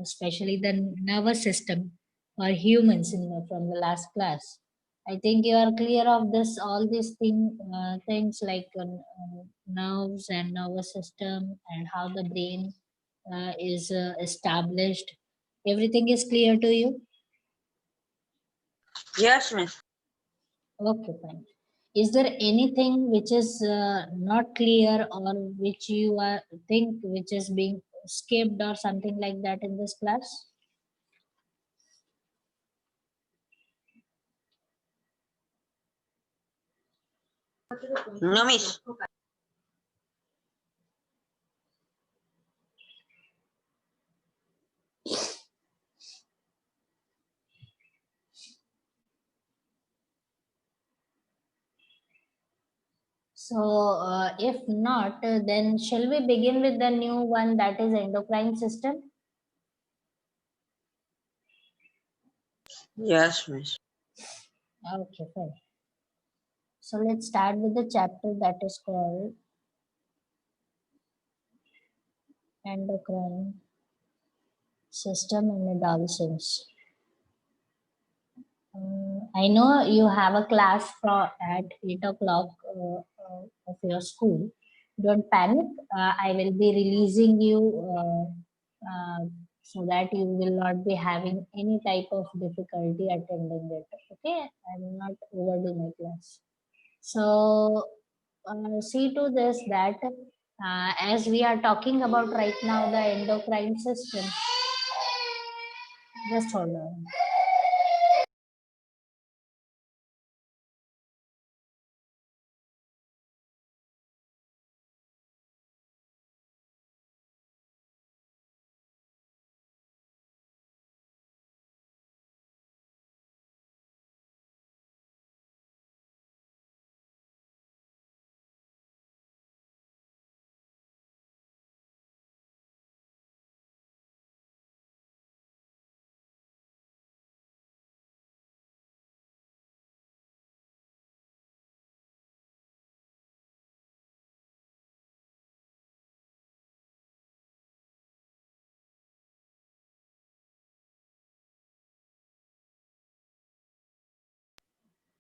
especially the nervous system or humans from the last class. I think you are clear of this, all these things like nerves and nervous system and how the brain is established. Everything is clear to you? Yes, miss. Okay, fine. Is there anything which is not clear or which you think which is being skipped or something like that in this class? No, miss. So, if not, then shall we begin with the new one, that is endocrine system? Yes, miss. Okay, fine. So let's start with the chapter that is called endocrine system and adolescence. I know you have a class at 8 o'clock of your school. Don't panic. I will be releasing you so that you will not be having any type of difficulty attending it. Okay, I will not overdo my class. So, see to this that as we are talking about right now the endocrine system, just hold on.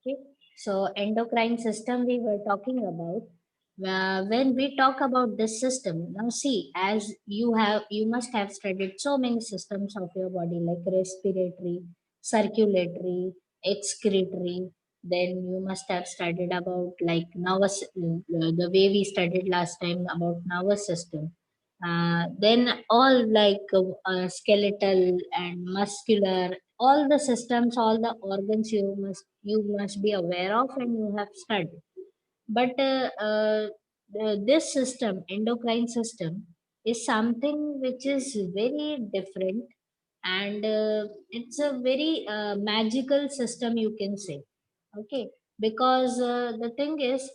Okay. So endocrine system we were talking about. When we talk about this system, now see, as you must have studied so many systems of your body like respiratory, circulatory, excretory. Then you must have studied about like nervous, the way we studied last time about nervous system. Then all like skeletal and muscular, all the systems, all the organs you must be aware of and you have studied. But this system, endocrine system, is something which is very different, and it's a very magical system, you can say. Okay, because the thing is,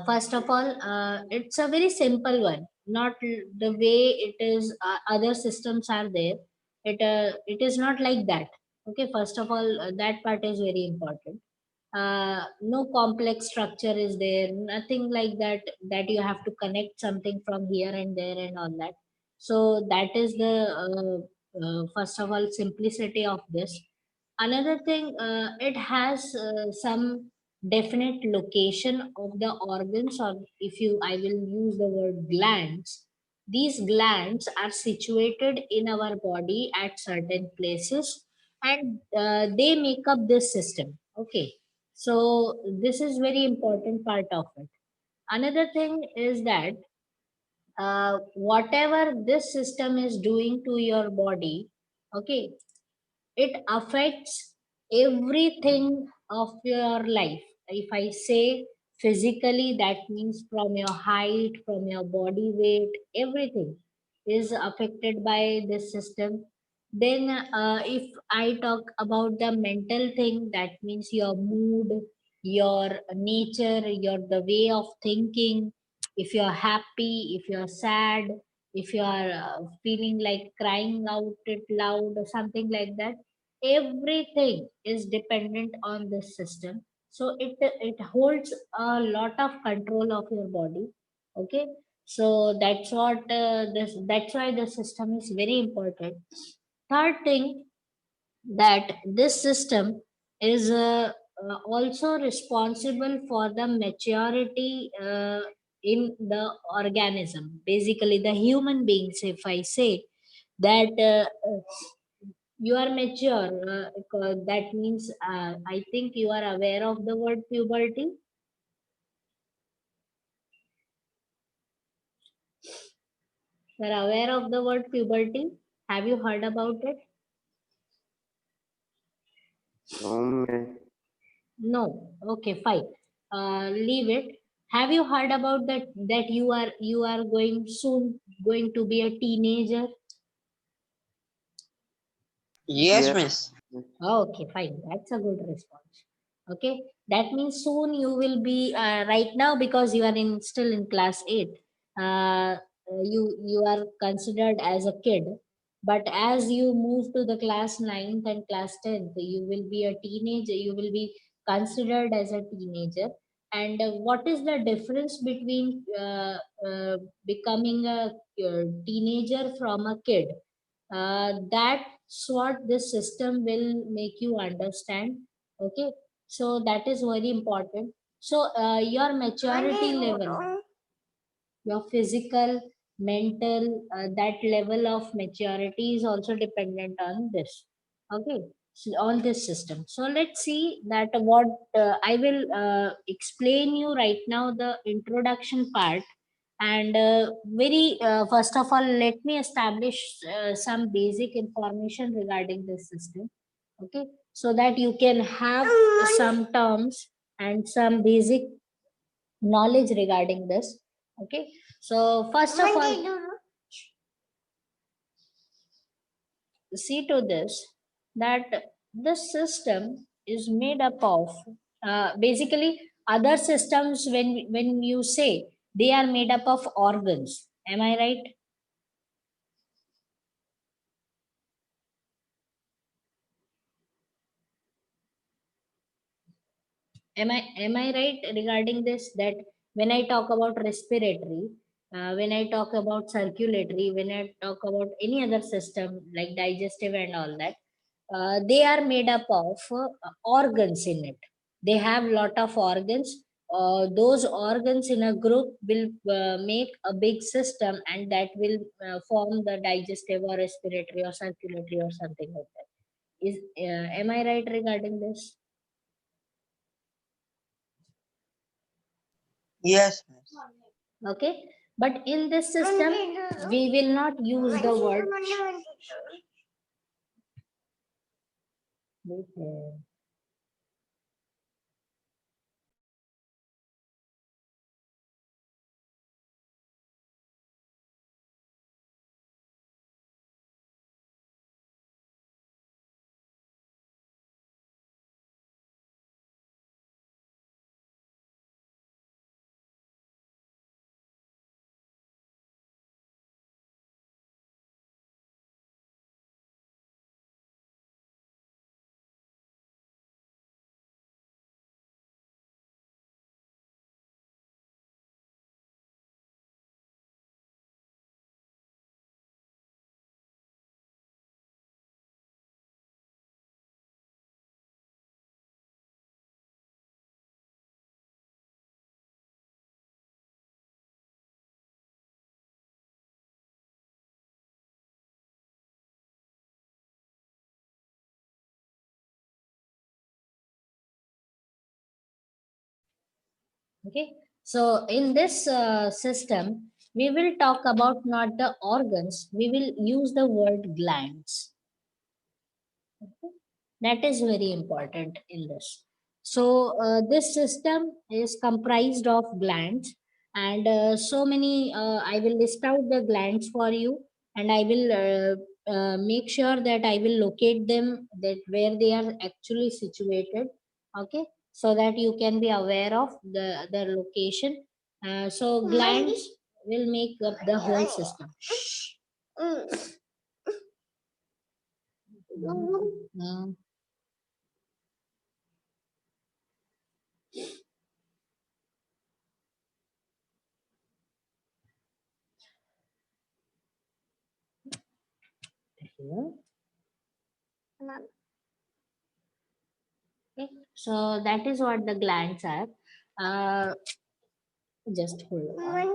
first of all, it's a very simple one, not the way it is other systems are there. It is not like that. Okay, first of all, that part is very important. No complex structure is there, nothing like that, that you have to connect something from here and there and all that. So that is the first of all simplicity of this. Another thing, it has some definite location of the organs, or if you I will use the word glands. These glands are situated in our body at certain places, and they make up this system. Okay, so this is very important part of it. Another thing is that whatever this system is doing to your body, okay, it affects everything of your life. If I say physically, that means from your height, from your body weight, everything is affected by this system. Then if I talk about the mental thing, that means your mood, your nature, your the way of thinking. If you're happy, if you're sad, if you are feeling like crying out it loud or something like that, everything is dependent on this system. So it holds a lot of control of your body. Okay, So that's what that's why the system is very important. Third thing, that this system is also responsible for the maturity in the organism, basically the human beings. If I say that you are mature, that means I think you are aware of the word puberty. You are aware of the word puberty. Have you heard about it? No. Okay, fine. Leave it. Have you heard about that you are going soon going to be a teenager? Yes, miss. Okay, fine. That's a good response. Okay, that means soon you will be right now, because you are in still in class 8. You are considered as a kid, but as you move to the class 9th and class 10th, you will be a teenager. You will be considered as a teenager. And what is the difference between becoming a teenager from a kid? That's what this system will make you understand. Okay, so that is very important. So your maturity level, your physical, mental, that level of maturity is also dependent on this. Okay, so on this system. So let's see that what I will explain you right now, the introduction part. And very first of all, let me establish some basic information regarding this system. Okay, so that you can have some terms and some basic knowledge regarding this. Okay, so first of all, see to this, that this system is made up of basically other systems. When you say they are made up of organs, am I right? Am I right regarding this, that when I talk about respiratory, when I talk about circulatory, when I talk about any other system like digestive and all that, they are made up of organs in it. They have lot of organs. Those organs in a group will make a big system, and that will form the digestive or respiratory or circulatory or something like that. Is Am I right regarding this? Yes, miss. Okay, but in this system we will not use the word. Okay, so in this system we will talk about not the organs, we will use the word glands. That is very important in this. So this system is comprised of glands, and so many I will list out the glands for you, and I will make sure that I will locate them, that where they are actually situated. Okay, so that you can be aware of the location. So glands will make up the whole system. Mm. here. Okay, so that is what the glands are. Uh, just hold on.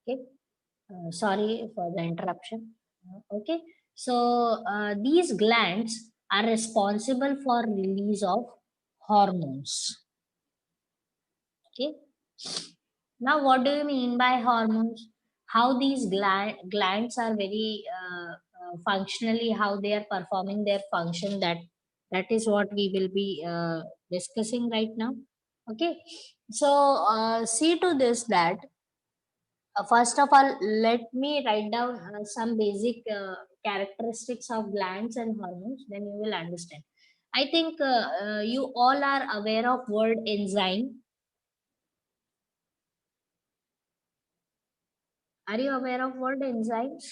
Okay, sorry for the interruption. Okay, so these glands are responsible for release of hormones. Okay, now what do you mean by hormones? How these glands are very functionally, how they are performing their function, that is what we will be discussing right now. Okay, so see to this that first of all, let me write down some basic characteristics of glands and hormones, then you will understand. I think you all are aware of word enzyme. Are you aware of word enzymes?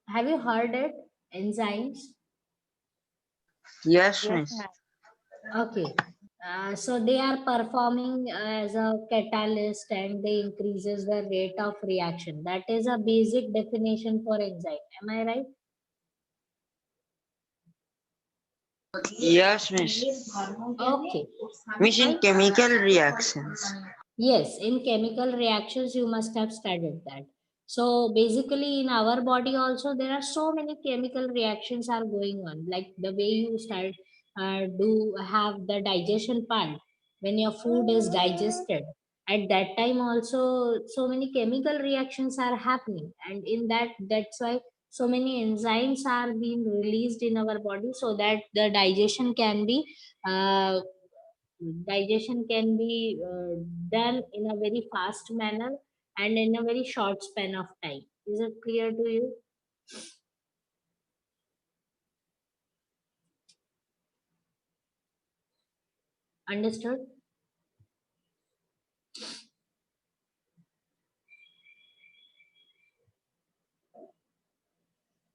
Have you heard it? Enzymes? Yes, Yes, miss. ma'am. Okay. So they are performing as a catalyst and they increases the rate of reaction. That is a basic definition for enzyme. Am I right? Yes, miss. Okay. Miss, in Fine. chemical reactions. Yes, in chemical reactions, you must have studied that. So basically, in our body also, there are so many chemical reactions are going on. Like the way you start do have the digestion part when your food is digested. At that time also, so many chemical reactions are happening, and in that's why so many enzymes are being released in our body so that the uh, digestion can be done in a very fast manner and in a very short span of time. Is it clear to you? Understood?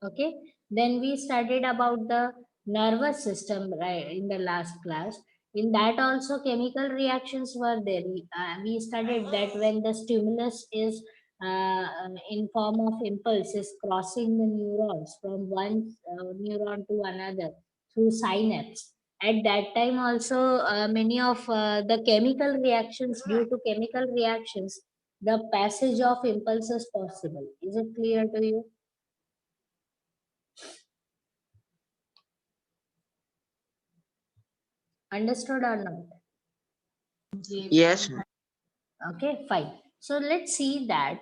Okay, then we studied about the nervous system right in the last class. In that also chemical reactions were there. We studied that when the stimulus is in form of impulse is crossing the neurons from one neuron to another through synapse. At that time also many of the chemical reactions, due to chemical reactions, the passage of impulse is possible. Is it clear to you? Understood or not? Yes, miss. Okay, fine. So let's see that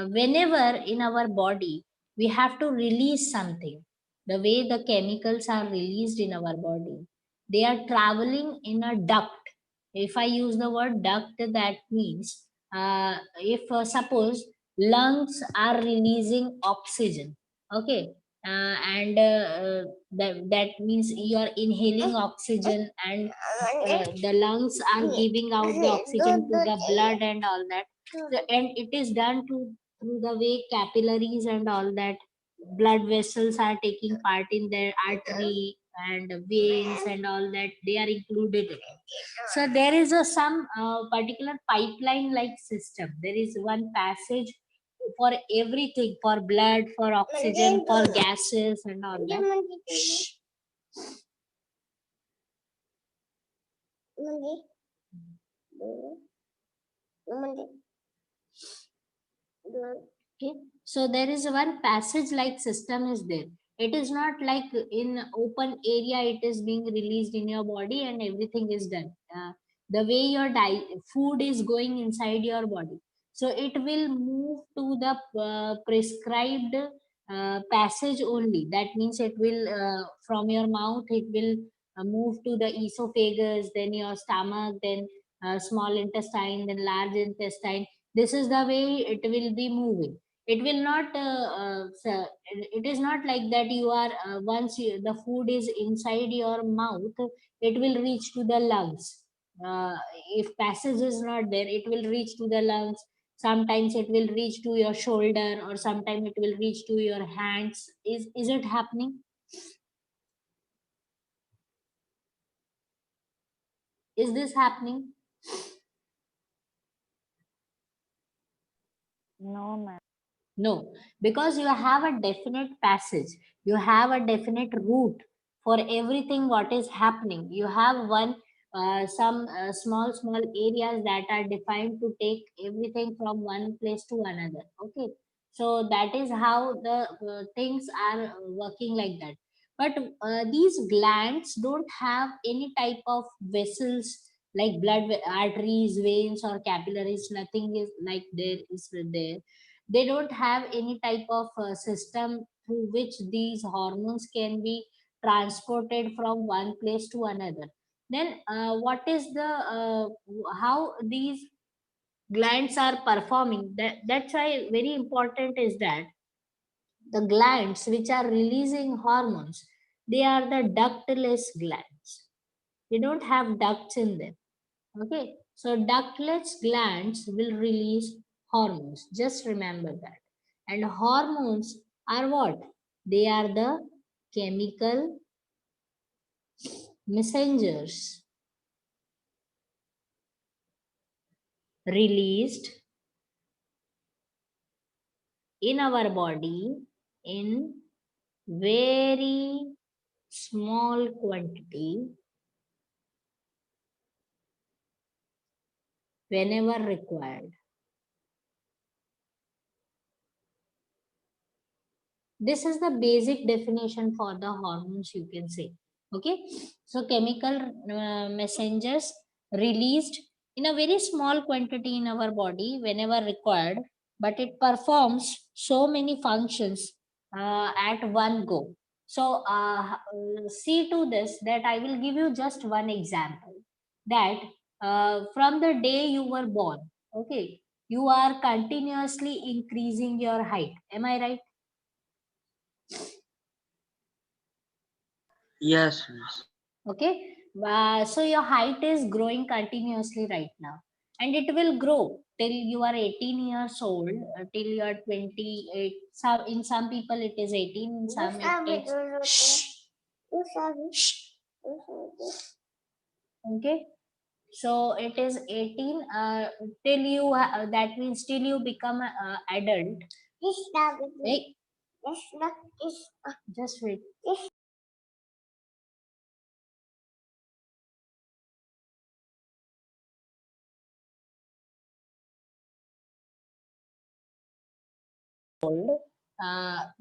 whenever in our body we have to release something, the way the chemicals are released in our body, they are traveling in a duct. If I use the word duct, that means if suppose lungs are releasing oxygen, okay, that means you are inhaling oxygen and the lungs are giving out the oxygen to the blood and all that. And it is done through the way capillaries and all that blood vessels are taking part in their artery and veins and all that, they are included in it. So there is a some particular pipeline like system, there is one passage for everything, for blood, for oxygen, for gases and all that. Shh. Okay, so there is one passage like system is there. It is not like in open area it is being released in your body and everything is done. The way your food is going inside your body, so it will move to the prescribed passage only. That means it will from your mouth it will move to the esophagus, then your stomach, then small intestine, then large intestine. This is the way it will be moving. It will not it is not like that you are once the food is inside your mouth, it will reach to the lungs. uh, if passage is not there, it will reach to the lungs. Sometimes it will reach to your shoulder, or sometimes it will reach to your hands. Is it happening? Is this happening? No, ma'am. No, because you have a definite passage, you have a definite route for everything what is happening. You have one some small areas that are defined to take everything from one place to another. Okay, so that is how the things are working like that. But these glands don't have any type of vessels like arteries, veins, or capillaries. Nothing is like there is there. They don't have any type of system through which these hormones can be transported from one place to another. Then what is the how these glands are performing? That's why very important is that the glands which are releasing hormones, they are the ductless glands. They don't have ducts in them. Okay, so ductless glands will release hormones. Just remember that. And hormones are what? They are the chemical messengers released in our body in very small quantity whenever required. This is the basic definition for the hormones, you can say. Okay, so chemical messengers released in a very small quantity in our body whenever required, but it performs so many functions at one go. So see to this that I will give you just one example, that from the day you were born, okay, you are continuously increasing your height. Am I right? Yes, miss. Okay, so your height is growing continuously right now, and it will grow till you are 18 years old, till you are 28. Some in some people it is 18, in some it takes. Shh, shh. Okay, so it is 18 till you that means till you become a adult. Hey, just wait.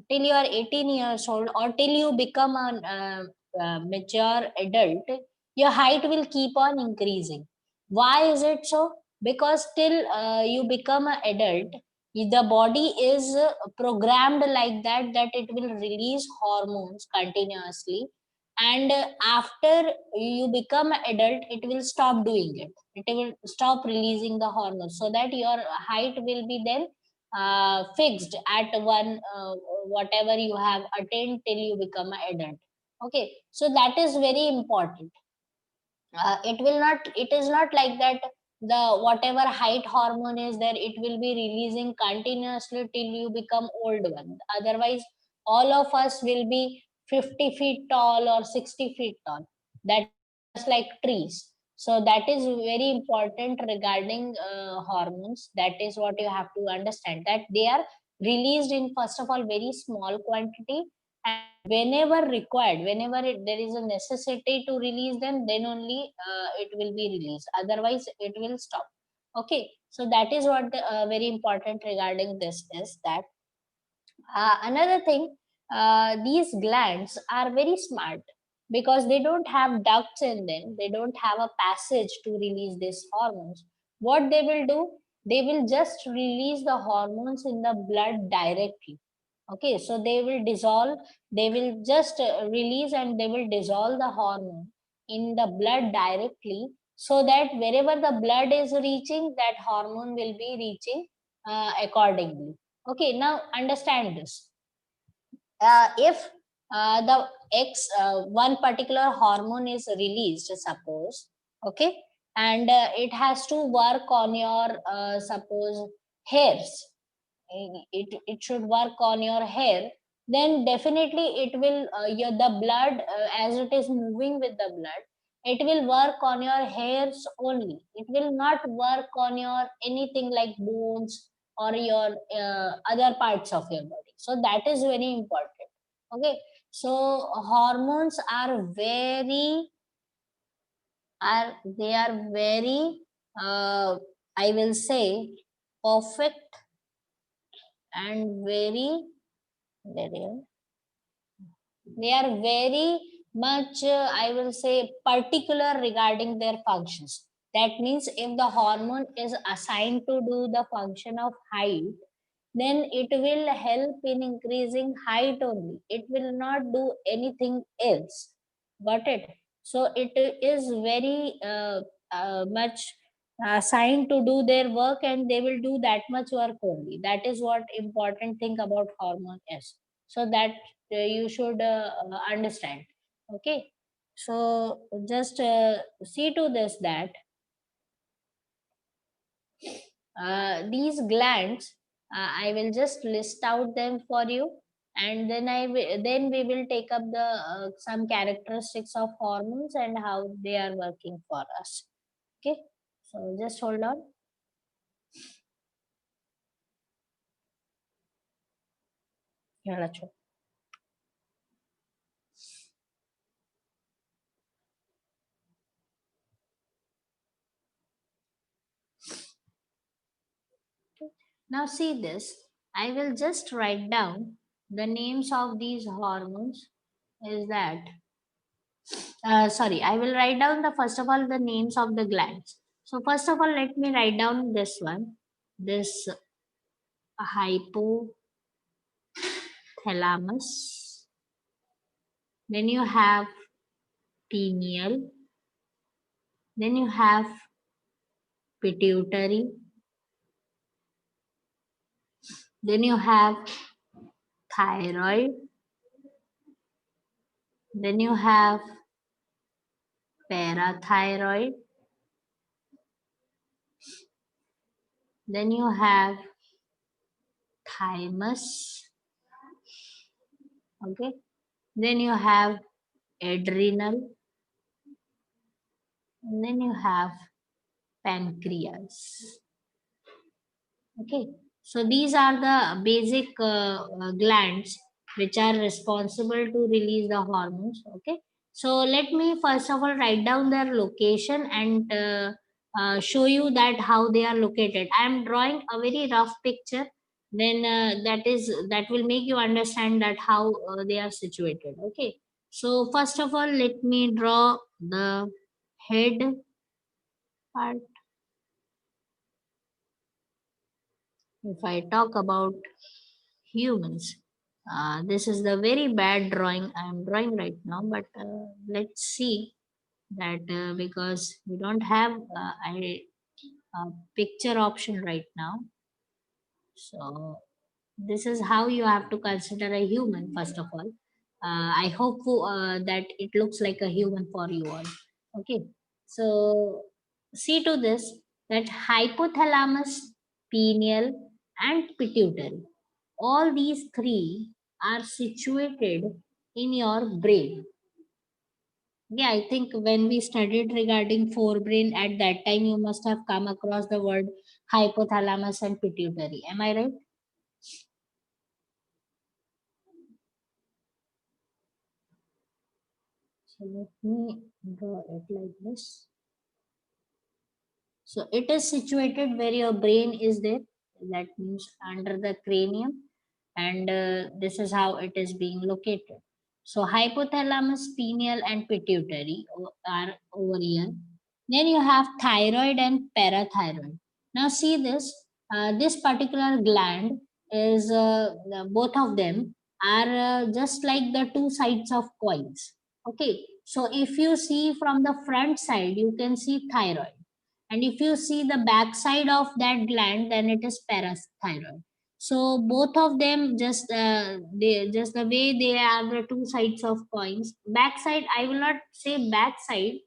Till you are 18 years old, or till you become a mature adult, your height will keep on increasing. Why is it so? Because till you become an adult, the body is programmed like that, that it will release hormones continuously. And after you become an adult, it will stop doing it. It will stop releasing the hormones, so that your height will be then fixed at one whatever you have attained till you become an adult. Okay, so that is very important. It will not, it is not like that the whatever height hormone is there, it will be releasing continuously till you become old one. Otherwise all of us will be 50 feet tall or 60 feet tall. That just like trees. So that is very important regarding hormones. That is what you have to understand, that they are released in, first of all, very small quantity, and whenever required, whenever there is a necessity to release them, then only it will be released, otherwise it will stop. Okay, so that is what very important regarding this is that another thing, these glands are very smart because they don't have ducts in them, they don't have a passage to release these hormones. What they will do, they will just release the hormones in the blood directly. Okay, so they will dissolve, they will just release and they will dissolve the hormone in the blood directly, so that wherever the blood is reaching, that hormone will be reaching accordingly. Okay, now understand this. If the X one particular hormone is released, suppose, okay, and it has to work on your suppose hairs, it should work on your hair, then definitely it will your the blood as it is moving with the blood, it will work on your hairs only, it will not work on your anything like bones or your other parts of your body. So that is very important. Okay, so hormones are very I will say perfect and very they are very much I will say particular regarding their functions. That means if the hormone is assigned to do the function of height, then it will help in increasing height only, it will not do anything else. Got it? So it is very much assigned to do their work, and they will do that much work only. That is what important thing about hormone is, so that you should understand. Okay, so just see to this that these glands, I will just list out them for you, and then we will take up the some characteristics of hormones and how they are working for us. Okay, so just hold on. Yeah, now see this. I will just write down the names of these hormones. Is that sorry? I will write down the first of all the names of the glands. So first of all, let me write down this one. This hypothalamus. Then you have pineal. Then you have pituitary. Then you have thyroid. Then you have parathyroid. Then you have thymus. Okay. Then you have adrenal. And then you have pancreas. Okay, so these are the basic glands which are responsible to release the hormones. Okay, so let me first of all write down their location and show you that how they are located. I am drawing a very rough picture, then that will make you understand that how they are situated. Okay, so first of all, let me draw the head part. If I talk about humans, this is the very bad drawing I am drawing right now, but let's see that because we don't have a picture option right now. So this is how you have to consider a human first of all. I hope that it looks like a human for you all. Okay, so see to this that hypothalamus, pineal, and pituitary, all these three are situated in your brain. Yeah, I think when we studied regarding forebrain at that time, you must have come across the word hypothalamus and pituitary. Am I right? So let me draw it like this. So it is situated where your brain is there. That means under the cranium, and this is how it is being located. So hypothalamus, pineal, and pituitary are over here. Then you have thyroid and parathyroid. Now see this. This particular gland is both of them are just like the two sides of coins. Okay. So if you see from the front side, you can see thyroid, and if you see the back side of that gland, then it is parathyroid. So both of them just they just the way they are the two sides of coins. Back side, I will not say back side.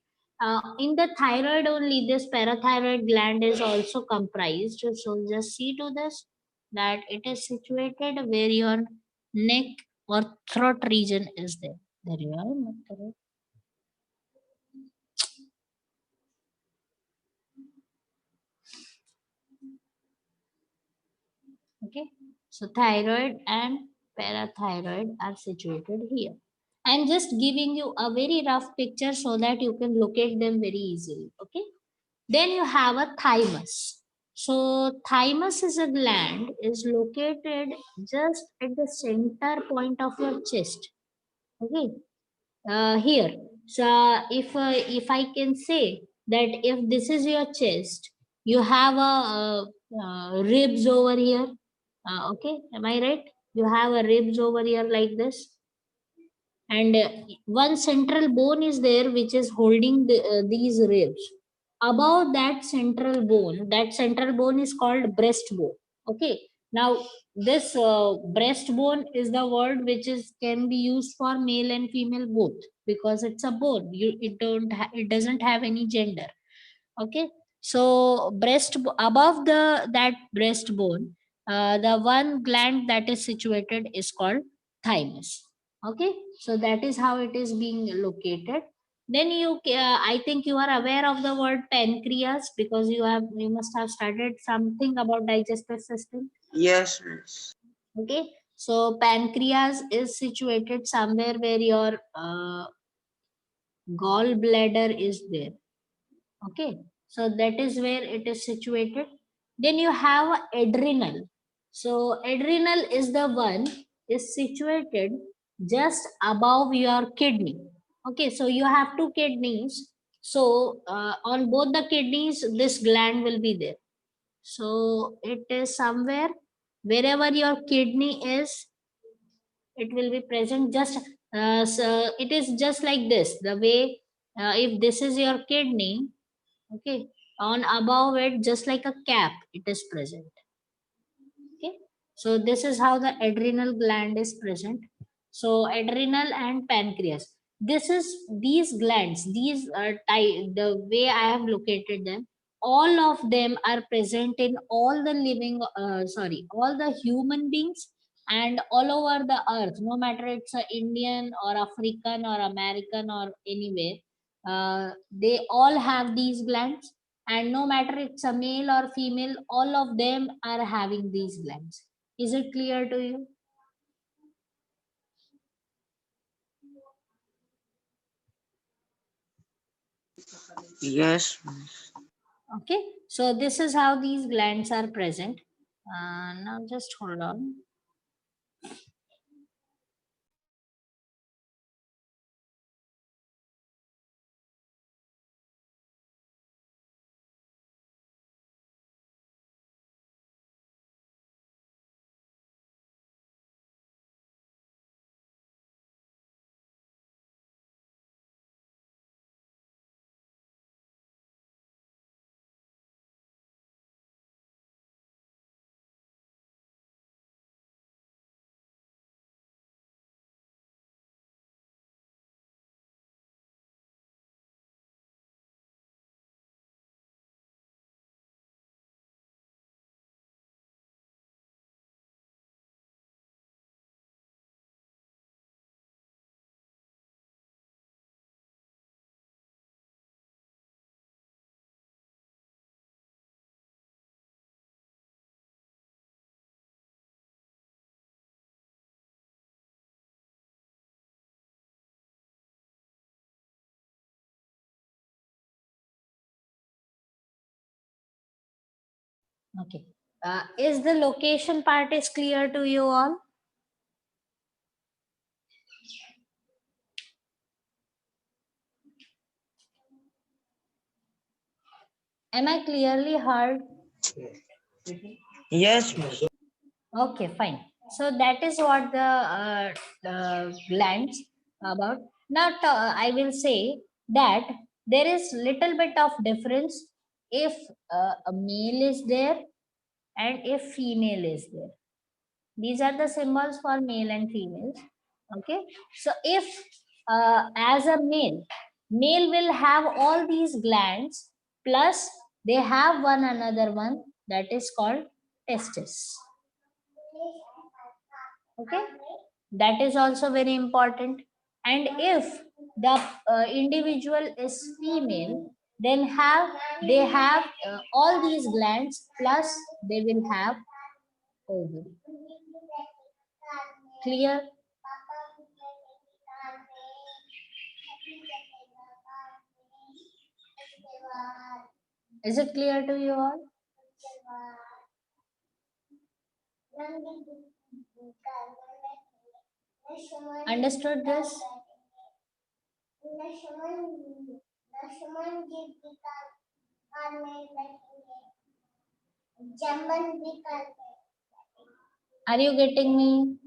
In the thyroid only, this parathyroid gland is also comprised. So just see to this, that it is situated where your neck or throat region is there. There you are. Okay, so thyroid and parathyroid are situated here. I'm just giving you a very rough picture so that you can locate them very easily. Okay, then you have a thymus. So thymus is a gland is located just at the center point of your chest. Okay, here. So if I can say that if this is your chest, you have a ribs over here. Okay, am I right? You have a ribs over here like this, and one central bone is there which is holding these ribs. Above that central bone is called breastbone. Okay, now this breastbone is the word which is can be used for male and female both, because it's a bone. It doesn't have any gender. Okay, so above that breastbone, the one gland that is situated is called thymus. Okay, so that is how it is being located. Then I think you are aware of the word pancreas, because you must have studied something about digestive system. Yes, miss. Okay, so pancreas is situated somewhere where your gallbladder is there. Okay, so that is where it is situated. Then you have adrenal. So adrenal is the one is situated just above your kidney. Okay, so you have two kidneys. So on both the kidneys this gland will be there. So it is somewhere wherever your kidney is, it will be present. Just so it is just like this, the way if this is your kidney. Okay, on above it, just like a cap, it is present. Okay, so this is how the adrenal gland is present. So adrenal and pancreas. This is these glands. These are the way I have located them. All of them are present in all the living. All the human beings and all over the earth. No matter it's a Indian or African or American or anywhere, they all have these glands, and no matter it's a male or female, all of them are having these glands. Is it clear to you? Yes, miss. Okay, so this is how these glands are present. Now just hold on. Okay. Is the location part is clear to you all? Am I clearly heard? Yes, miss. Okay, fine. So that is what the glands about. Now I will say that there is little bit of difference if a male is there and if female is there. These are the symbols for male and females. Okay. So if as a male will have all these glands plus they have one another one that is called testis. Okay, that is also very important. And if the individual is female, then they have all these glands plus they will have ovary. Clear? Is it clear to you all? Understood this? Are you getting me?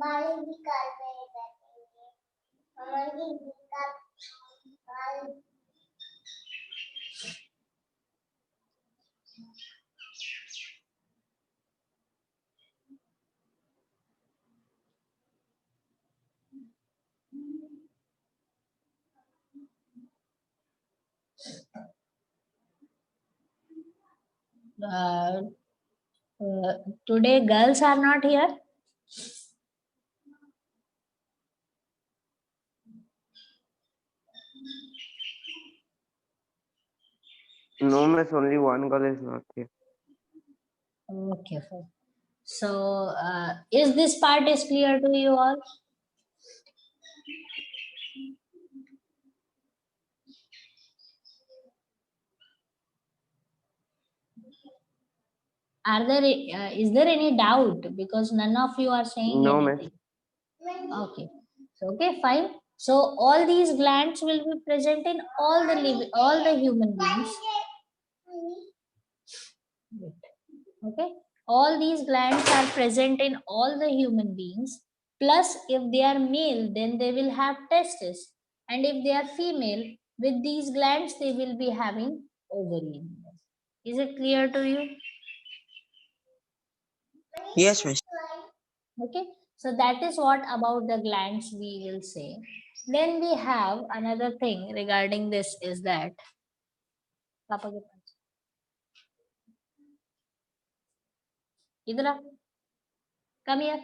Uh, Today girls are not here. No, miss, only one girl is not here. Okay, fine. So is this part is clear to you all? Are there is there any doubt, because none of you are saying No, miss. anything? Okay, so okay, fine. So all these glands will be present in all the human beings. Okay, all these glands are present in all the human beings. Plus if they are male then they will have testes, and if they are female, with these glands they will be having ovary. Is it clear to you? Yes, miss. Okay, so that is what about the glands we will say. Then we have another thing regarding this is that Papa के पास. इधर आ. Come here.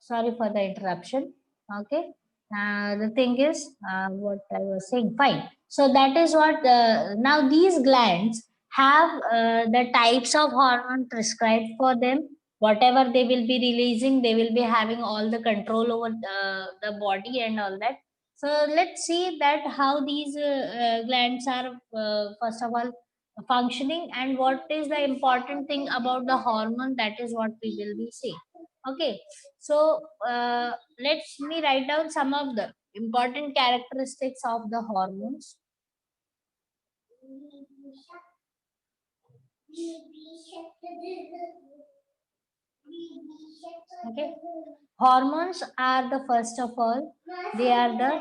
Sorry for the interruption. Okay. The thing is, what I was saying, fine. So that is what now these glands have the types of hormone prescribed for them. Whatever they will be releasing, they will be having all the control over the body and all that. So let's see that how these glands are first of all functioning, and what is the important thing about the hormone, that is what we will be seeing. Okay, so let's me write down some of the important characteristics of the hormones. Okay. Hormones are the first of all, they are the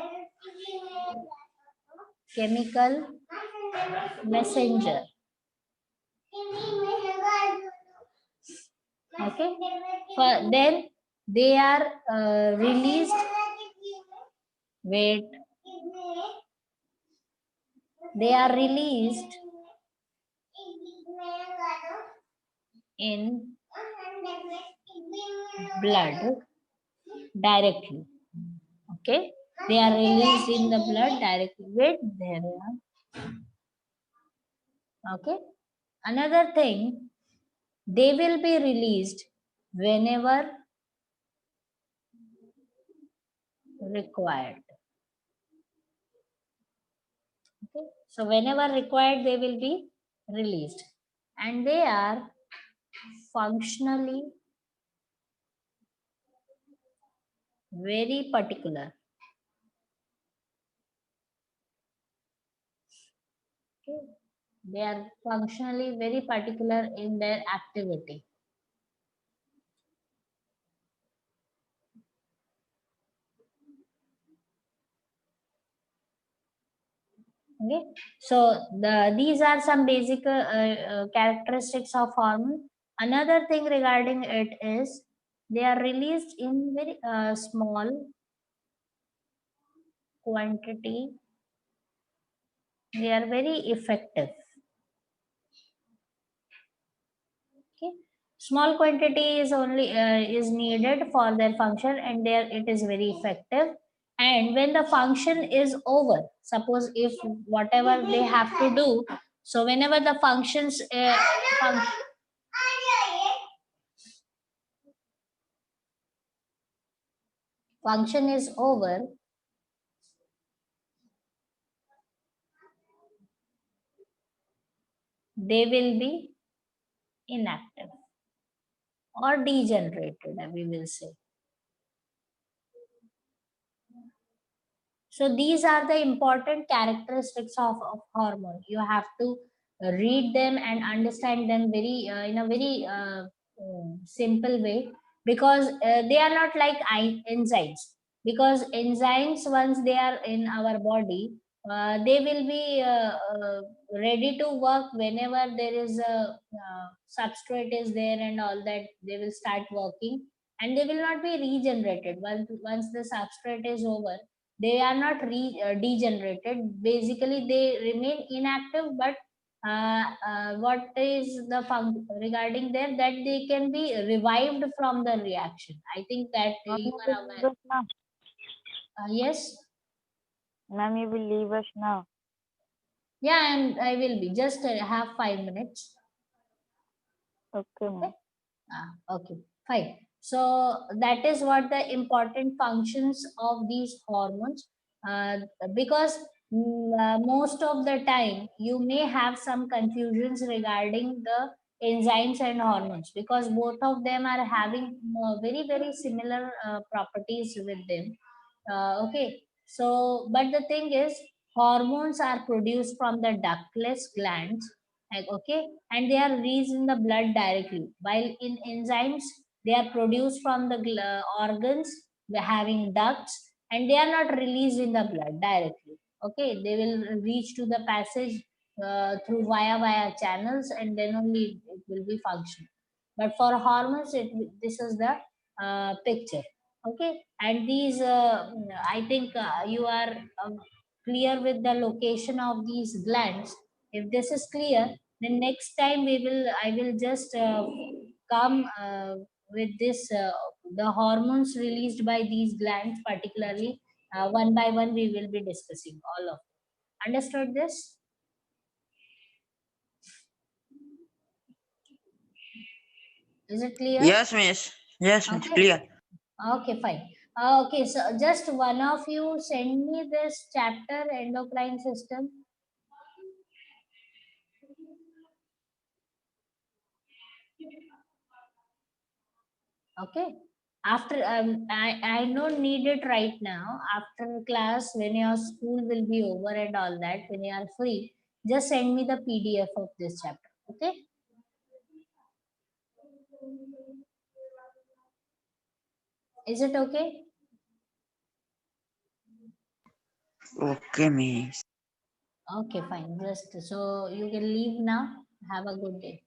chemical messenger. Okay. Then they are released. Wait. They are released in blood directly. Okay. They are released in the blood directly. Wait, there they are. Okay. Another thing, they will be released whenever required. Okay. So whenever required, they will be released. And they are functionally very particular. Okay. They are functionally very particular in their activity. Okay. So these are some basic characteristics of hormone. Another thing regarding it is they are released in very small quantity. They are very effective. Okay. Small quantity is only is needed for their function, and there it is very effective. And when the function is over, suppose if whatever they have to do, so whenever the function is over, they will be inactive or degenerated, we will say. So these are the important characteristics of hormone. You have to read them and understand them very in a very simple way, because they are not like enzymes. Because enzymes, once they are in our body, they will be ready to work whenever there is a substrate is there and all that. They will start working, and they will not be regenerated once the substrate is over. They are not degenerated. Basically they remain inactive, but what is the regarding there, that they can be revived from the reaction. I think that Ma'am, you you are will leave aware. us now. Yes. Ma'am, you will leave us now. Yeah, I will be just have 5 minutes. Okay, Okay. ma'am. Okay, fine. So that is what the important functions of these hormones. Uh, because most of the time you may have some confusions regarding the enzymes and hormones, because both of them are having very similar properties with them. Okay, so but the thing is, hormones are produced from the ductless glands, like, okay, and they are released in the blood directly. While in enzymes, they are produced from the organs having ducts, and they are not released in the blood directly. Okay, they will reach to the passage through via channels, and then only it will be functional. But for hormones, this is the picture. Okay, and these I think you are clear with the location of these glands. If this is clear, then next time I will just come with this the hormones released by these glands, particularly one by one we will be discussing all of them. Understood this? Is it clear? Yes, miss. Yes, miss. Okay. Clear. Okay, fine. Okay, so just one of you send me this chapter, endocrine system. Okay. After I don't need it right now. After class, when your school will be over and all that, when you are free, just send me the PDF of this chapter. Okay. Is it okay? Okay, miss. Okay, fine. Just so you can leave now. Have a good day.